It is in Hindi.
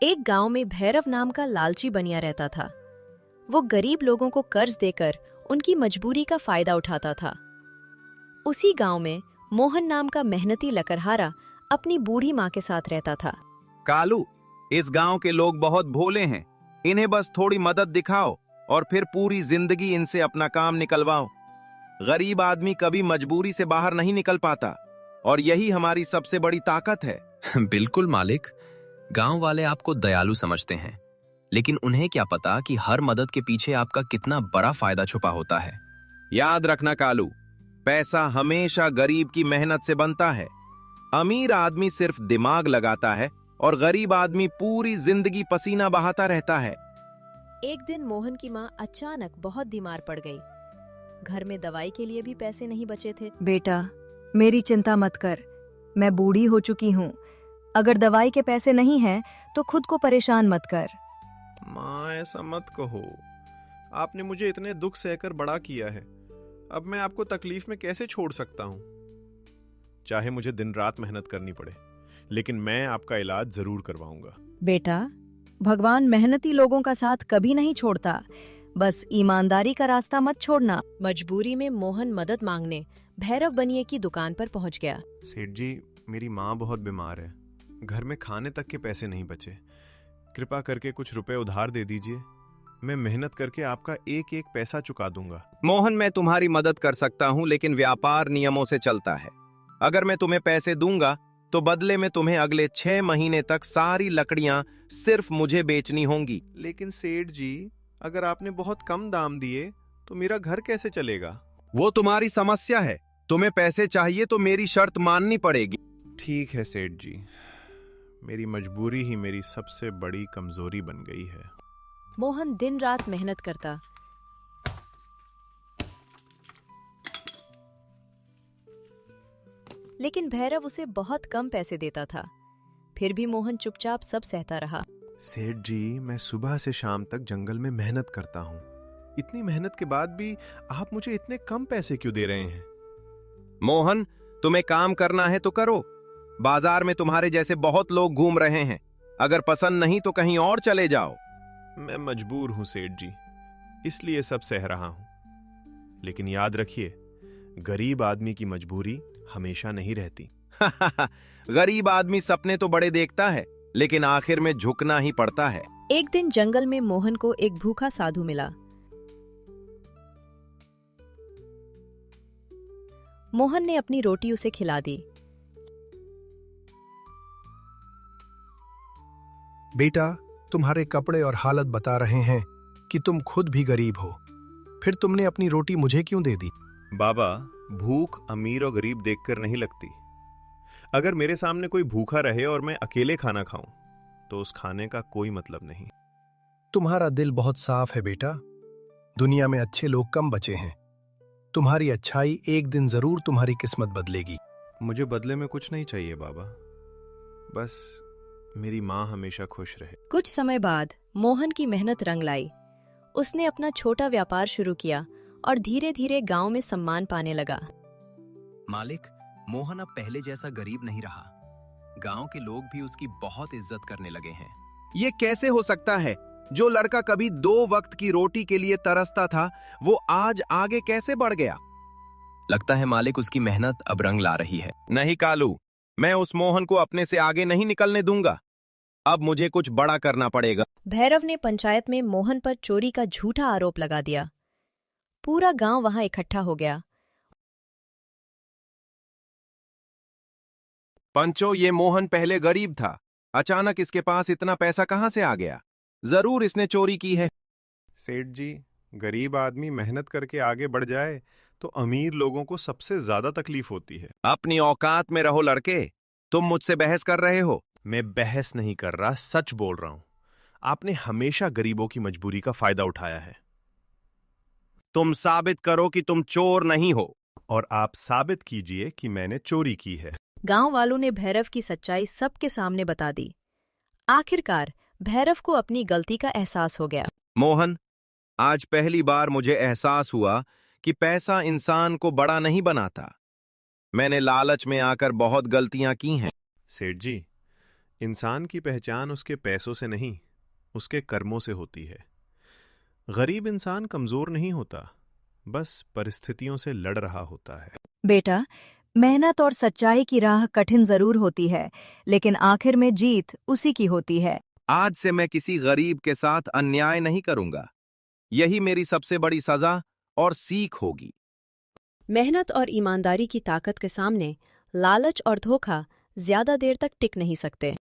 एक गांव में भैरव नाम का लालची बनिया रहता था। वो गरीब लोगों को कर्ज देकर उनकी मजबूरी का फायदा उठाता था। उसी गांव में मोहन नाम का मेहनती लकड़हारा अपनी बूढ़ी माँ के साथ रहता था। कालू, इस गांव के लोग बहुत भोले हैं। इन्हें बस थोड़ी मदद दिखाओ और फिर पूरी जिंदगी इनसे अपना काम निकलवाओ। गरीब आदमी कभी मजबूरी से बाहर नहीं निकल पाता और यही हमारी सबसे बड़ी ताकत है। बिल्कुल मालिक, गांव वाले आपको दयालु समझते हैं, लेकिन उन्हें क्या पता कि हर मदद के पीछे आपका कितना बड़ा फायदा छुपा होता है। याद रखना कालू, पैसा हमेशा गरीब की मेहनत से बनता है। अमीर आदमी सिर्फ दिमाग लगाता है और गरीब आदमी पूरी जिंदगी पसीना बहाता रहता है। एक दिन मोहन की माँ अचानक बहुत बीमार पड़ गई। घर में दवाई के लिए भी पैसे नहीं बचे थे। बेटा, मेरी चिंता मत कर, मैं बूढ़ी हो चुकी हूँ। अगर दवाई के पैसे नहीं हैं तो खुद को परेशान मत कर। माँ, ऐसा मत कहो। आपने मुझे इतने दुख सहकर बड़ा किया है, अब मैं आपको तकलीफ में कैसे छोड़ सकता हूँ। चाहे मुझे दिन रात मेहनत करनी पड़े, लेकिन मैं आपका इलाज जरूर करवाऊंगा। बेटा, भगवान मेहनती लोगों का साथ कभी नहीं छोड़ता, बस ईमानदारी का रास्ता मत छोड़ना। मजबूरी में मोहन मदद मांगने भैरव बनिए की दुकान पर पहुंच गया। सेठ जी, मेरी माँ बहुत बीमार है, घर में खाने तक के पैसे नहीं बचे। कृपा करके कुछ रुपए उधार दे दीजिए, मैं मेहनत करके आपका एक एक पैसा चुका दूंगा। मोहन, मैं तुम्हारी मदद कर सकता हूँ, लेकिन व्यापार नियमों से चलता है। अगर मैं तुम्हें पैसे दूंगा तो बदले में तुम्हें अगले 6 महीने तक सारी लकड़ियां सिर्फ मुझे बेचनी होंगी। लेकिन सेठ जी, अगर आपने बहुत कम दाम दिए तो मेरा घर कैसे चलेगा? वो तुम्हारी समस्या है। तुम्हें पैसे चाहिए तो मेरी शर्त माननी पड़ेगी। ठीक है सेठ जी, मेरी मजबूरी ही मेरी सबसे बड़ी कमजोरी बन गई है। मोहन दिन रात मेहनत करता, लेकिन भैरव उसे बहुत कम पैसे देता था। फिर भी मोहन चुपचाप सब सहता रहा। सेठ जी, मैं सुबह से शाम तक जंगल में मेहनत करता हूँ। इतनी मेहनत के बाद भी आप मुझे इतने कम पैसे क्यों दे रहे हैं? मोहन, तुम्हें काम करना है तो करो। बाजार में तुम्हारे जैसे बहुत लोग घूम रहे हैं। अगर पसंद नहीं तो कहीं और चले जाओ। मैं मजबूर हूँ सेठ जी, इसलिए सब सह रहा हूँ। लेकिन याद रखिए, गरीब आदमी की मजबूरी हमेशा नहीं रहती। गरीब आदमी सपने तो बड़े देखता है, लेकिन आखिर में झुकना ही पड़ता है। एक दिन जंगल में मोहन को एक भूखा साधु मिला। मोहन ने अपनी रोटी उसे खिला दी। बेटा, तुम्हारे कपड़े और हालत बता रहे हैं कि तुम खुद भी गरीब हो, फिर तुमने अपनी रोटी मुझे क्यों दे दी? बाबा, भूख अमीर और गरीब देखकर नहीं लगती। अगर मेरे सामने कोई भूखा रहे और मैं अकेले खाना खाऊं, तो उस खाने का कोई मतलब नहीं। तुम्हारा दिल बहुत साफ है बेटा। दुनिया में अच्छे लोग कम बचे हैं। तुम्हारी अच्छाई एक दिन जरूर तुम्हारी किस्मत बदलेगी। मुझे बदले में कुछ नहीं चाहिए बाबा, बस मेरी माँ हमेशा खुश रहे। कुछ समय बाद मोहन की मेहनत रंग लाई। उसने अपना छोटा व्यापार शुरू किया और धीरे धीरे गांव में सम्मान पाने लगा। मालिक, मोहन अब पहले जैसा गरीब नहीं रहा। गांव के लोग भी उसकी बहुत इज्जत करने लगे हैं। ये कैसे हो सकता है? जो लड़का कभी 2 वक्त की रोटी के लिए तरसता था, वो आज आगे कैसे बढ़ गया? लगता है मालिक, उसकी मेहनत अब रंग ला रही है। नहीं कालू, मैं उस मोहन को अपने से आगे नहीं निकलने दूंगा। अब मुझे कुछ बड़ा करना पड़ेगा। भैरव ने पंचायत में मोहन पर चोरी का झूठा आरोप लगा दिया। पूरा गांव वहां इकट्ठा हो गया। पंचो, ये मोहन पहले गरीब था, अचानक इसके पास इतना पैसा कहां से आ गया? जरूर इसने चोरी की है। सेठ जी, गरीब आदमी मेहनत करके आगे बढ़ जाए तो अमीर लोगों को सबसे ज्यादा तकलीफ होती है। अपनी औकात में रहो लड़के। तुम मुझसे बहस कर रहे हो? मैं बहस नहीं कर रहा, सच बोल रहा हूं। आपने हमेशा गरीबों की मजबूरी का फायदा उठाया है। तुम साबित करो कि तुम चोर नहीं हो। और आप साबित कीजिए कि मैंने चोरी की है। गांव वालों ने भैरव की सच्चाई सबके सामने बता दी। आखिरकार भैरव को अपनी गलती का एहसास हो गया। मोहन, आज पहली बार मुझे एहसास हुआ कि पैसा इंसान को बड़ा नहीं बनाता। मैंने लालच में आकर बहुत गलतियां की हैं। सेठ जी, इंसान की पहचान उसके पैसों से नहीं, उसके कर्मों से होती है। गरीब इंसान कमजोर नहीं होता, बस परिस्थितियों से लड़ रहा होता है। बेटा, मेहनत और सच्चाई की राह कठिन जरूर होती है, लेकिन आखिर में जीत उसी की होती है। आज से मैं किसी गरीब के साथ अन्याय नहीं करूंगा। यही मेरी सबसे बड़ी सजा और सीख होगी। मेहनत और ईमानदारी की ताकत के सामने लालच और धोखा ज्यादा देर तक टिक नहीं सकते।